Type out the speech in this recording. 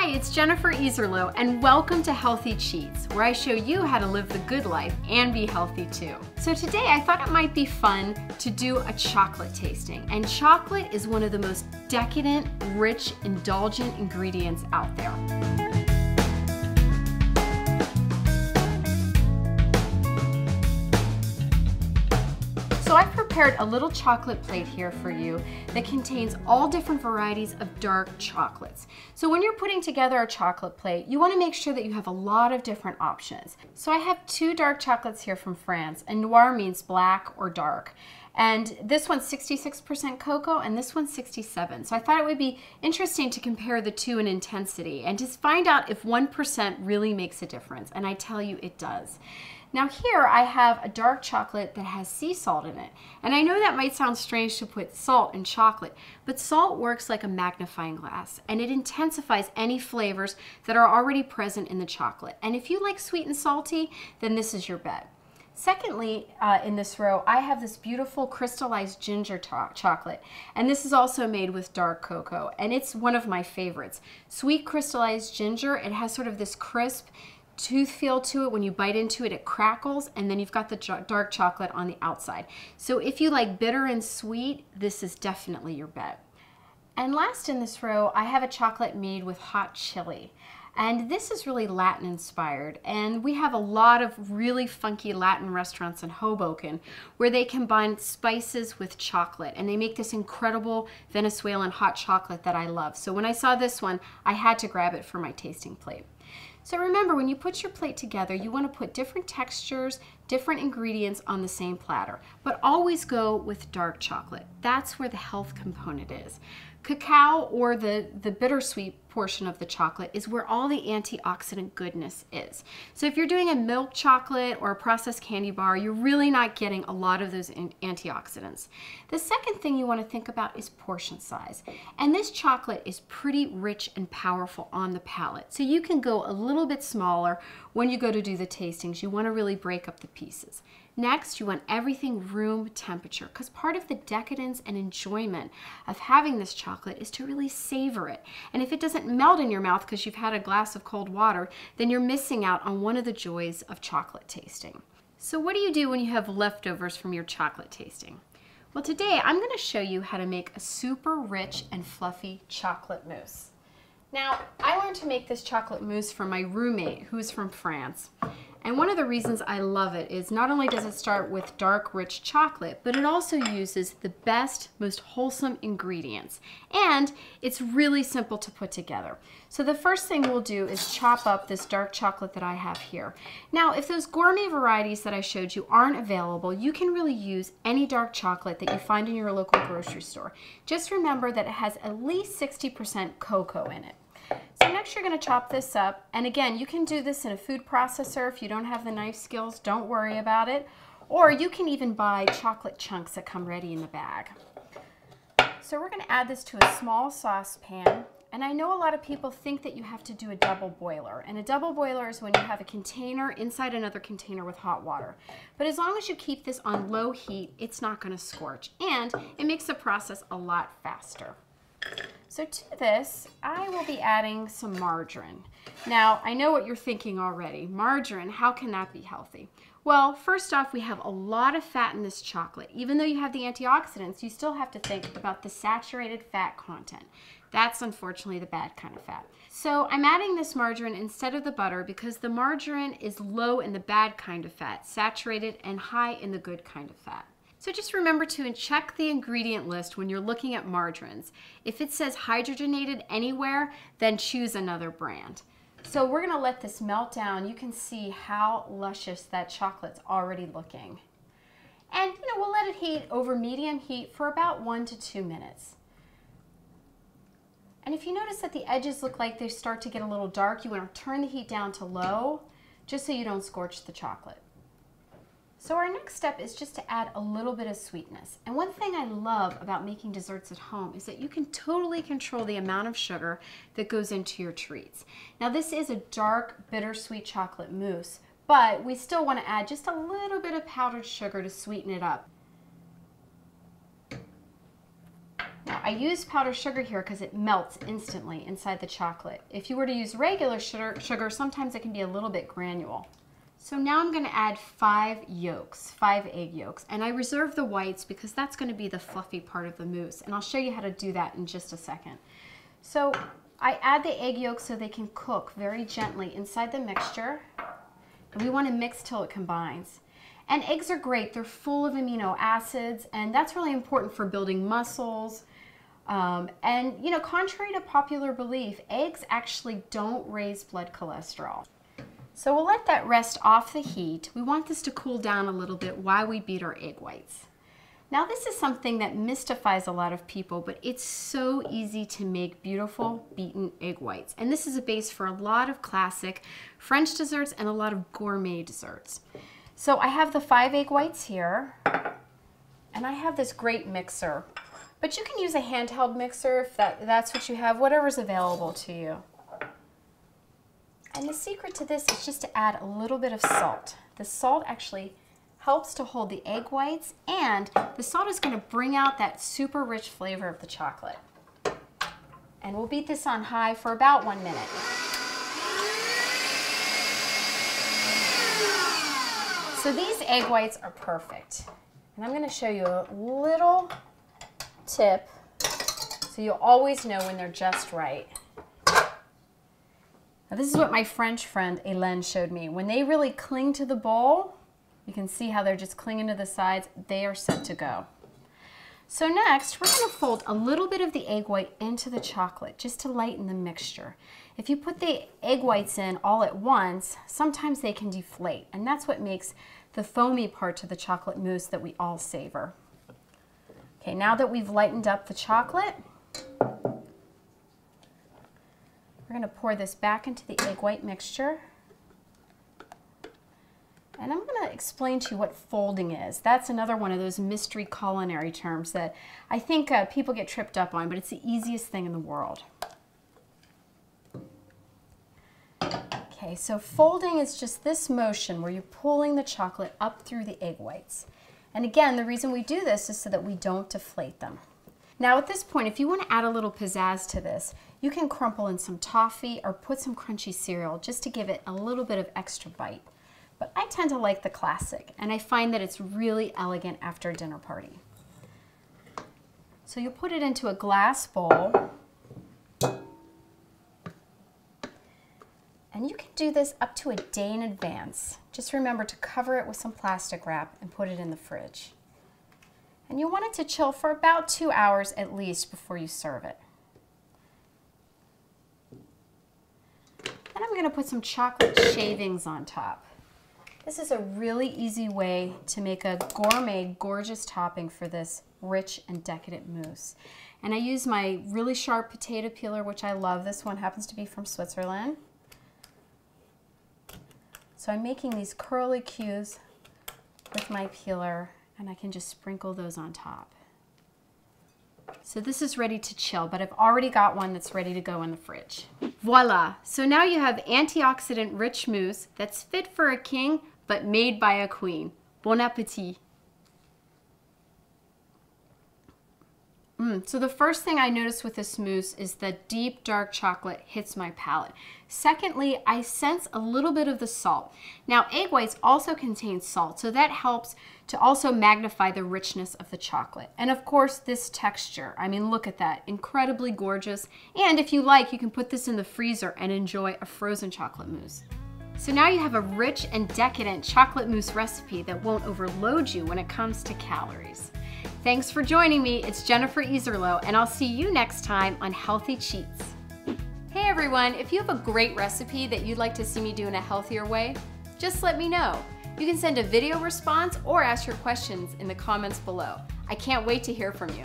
Hi, it's Jennifer Iserloh, and welcome to Healthy Cheats, where I show you how to live the good life and be healthy too. So today I thought it might be fun to do a chocolate tasting, and chocolate is one of the most decadent, rich, indulgent ingredients out there. So I've prepared a little chocolate plate here for you that contains all different varieties of dark chocolates. So when you're putting together a chocolate plate, you want to make sure that you have a lot of different options. So I have two dark chocolates here from France, and noir means black or dark. And this one's 66% cocoa and this one's 67%. So I thought it would be interesting to compare the two in intensity and just find out if 1% really makes a difference. And I tell you it does. Now here I have a dark chocolate that has sea salt in it. And I know that might sound strange to put salt in chocolate, but salt works like a magnifying glass and it intensifies any flavors that are already present in the chocolate. And if you like sweet and salty, then this is your bet. Secondly, in this row, I have this beautiful crystallized ginger chocolate, and this is also made with dark cocoa, and it's one of my favorites. Sweet crystallized ginger, it has sort of this crisp tooth feel to it. When you bite into it, it crackles, and then you've got the dark chocolate on the outside. So if you like bitter and sweet, this is definitely your bet. And last in this row, I have a chocolate made with hot chili. And this is really Latin inspired, and we have a lot of really funky Latin restaurants in Hoboken where they combine spices with chocolate, and they make this incredible Venezuelan hot chocolate that I love. So when I saw this one, I had to grab it for my tasting plate. So remember, when you put your plate together, you want to put different textures, different ingredients on the same platter, but always go with dark chocolate. That's where the health component is. Cacao, or the bittersweet portion of the chocolate, is where all the antioxidant goodness is. So if you're doing a milk chocolate or a processed candy bar, you're really not getting a lot of those antioxidants. The second thing you want to think about is portion size. And this chocolate is pretty rich and powerful on the palate. So you can go a little bit smaller when you go to do the tastings. You want to really break up the pieces. Next, you want everything room temperature, because part of the decadence and enjoyment of having this chocolate is to really savor it. And if it doesn't melt in your mouth because you've had a glass of cold water, then you're missing out on one of the joys of chocolate tasting. So what do you do when you have leftovers from your chocolate tasting? Well, today I'm going to show you how to make a super rich and fluffy chocolate mousse. Now, I learned to make this chocolate mousse from my roommate, who's from France. And one of the reasons I love it is not only does it start with dark, rich chocolate, but it also uses the best, most wholesome ingredients. And it's really simple to put together. So the first thing we'll do is chop up this dark chocolate that I have here. Now, if those gourmet varieties that I showed you aren't available, you can really use any dark chocolate that you find in your local grocery store. Just remember that it has at least 60% cocoa in it. So next you're going to chop this up, and again, you can do this in a food processor. If you don't have the knife skills, don't worry about it. Or you can even buy chocolate chunks that come ready in the bag. So we're going to add this to a small saucepan, and I know a lot of people think that you have to do a double boiler, and a double boiler is when you have a container inside another container with hot water. But as long as you keep this on low heat, it's not going to scorch, and it makes the process a lot faster. So to this, I will be adding some margarine. Now, I know what you're thinking already. Margarine, how can that be healthy? Well, first off, we have a lot of fat in this chocolate. Even though you have the antioxidants, you still have to think about the saturated fat content. That's unfortunately the bad kind of fat. So I'm adding this margarine instead of the butter because the margarine is low in the bad kind of fat, saturated, and high in the good kind of fat. So just remember to check the ingredient list when you're looking at margarines. If it says hydrogenated anywhere, then choose another brand. So we're going to let this melt down. You can see how luscious that chocolate's already looking. And we'll let it heat over medium heat for about 1 to 2 minutes. And if you notice that the edges look like they start to get a little dark, you want to turn the heat down to low just so you don't scorch the chocolate. So our next step is just to add a little bit of sweetness. And one thing I love about making desserts at home is that you can totally control the amount of sugar that goes into your treats. Now this is a dark, bittersweet chocolate mousse, but we still want to add just a little bit of powdered sugar to sweeten it up. Now I use powdered sugar here because it melts instantly inside the chocolate. If you were to use regular sugar, sometimes it can be a little bit granule. So now I'm going to add 5 egg yolks, and I reserve the whites because that's going to be the fluffy part of the mousse, and I'll show you how to do that in just a second. So I add the egg yolks so they can cook very gently inside the mixture, and we want to mix till it combines. And eggs are great. They're full of amino acids, and that's really important for building muscles. And you know, contrary to popular belief, eggs actually don't raise blood cholesterol. So we'll let that rest off the heat. We want this to cool down a little bit while we beat our egg whites. Now this is something that mystifies a lot of people, but it's so easy to make beautiful beaten egg whites. And this is a base for a lot of classic French desserts and a lot of gourmet desserts. So I have the 5 egg whites here, and I have this great mixer. But you can use a handheld mixer if that's what you have, whatever's available to you. And the secret to this is just to add a little bit of salt. The salt actually helps to hold the egg whites, and the salt is going to bring out that super rich flavor of the chocolate. And we'll beat this on high for about 1 minute. So these egg whites are perfect. And I'm going to show you a little tip so you'll always know when they're just right. Now this is what my French friend Hélène showed me. When they really cling to the bowl, you can see how they're just clinging to the sides, they are set to go. So next, we're going to fold a little bit of the egg white into the chocolate just to lighten the mixture. If you put the egg whites in all at once, sometimes they can deflate, and that's what makes the foamy part to the chocolate mousse that we all savor. Okay, now that we've lightened up the chocolate, we're going to pour this back into the egg white mixture. And I'm going to explain to you what folding is. That's another one of those mystery culinary terms that I think people get tripped up on, but it's the easiest thing in the world. Okay, so folding is just this motion where you're pulling the chocolate up through the egg whites. And again, the reason we do this is so that we don't deflate them. Now at this point, if you want to add a little pizzazz to this, you can crumple in some toffee or put some crunchy cereal just to give it a little bit of extra bite. But I tend to like the classic, and I find that it's really elegant after a dinner party. So you'll put it into a glass bowl. And you can do this up to a day in advance. Just remember to cover it with some plastic wrap and put it in the fridge. And you want it to chill for about 2 hours at least before you serve it. And I'm going to put some chocolate shavings on top. This is a really easy way to make a gourmet, gorgeous topping for this rich and decadent mousse. And I use my really sharp potato peeler, which I love. This one happens to be from Switzerland. So I'm making these curly cues with my peeler, and I can just sprinkle those on top. So this is ready to chill, but I've already got one that's ready to go in the fridge. Voila! So now you have antioxidant-rich mousse that's fit for a king, but made by a queen. Bon appétit! So the first thing I notice with this mousse is that deep dark chocolate hits my palate. Secondly, I sense a little bit of the salt. Now egg whites also contain salt, so that helps to also magnify the richness of the chocolate. And of course this texture, I mean look at that, incredibly gorgeous. And if you like, you can put this in the freezer and enjoy a frozen chocolate mousse. So now you have a rich and decadent chocolate mousse recipe that won't overload you when it comes to calories. Thanks for joining me. It's Jennifer Iserloh, and I'll see you next time on Healthy Cheats. Hey everyone, if you have a great recipe that you'd like to see me do in a healthier way, just let me know. You can send a video response or ask your questions in the comments below. I can't wait to hear from you.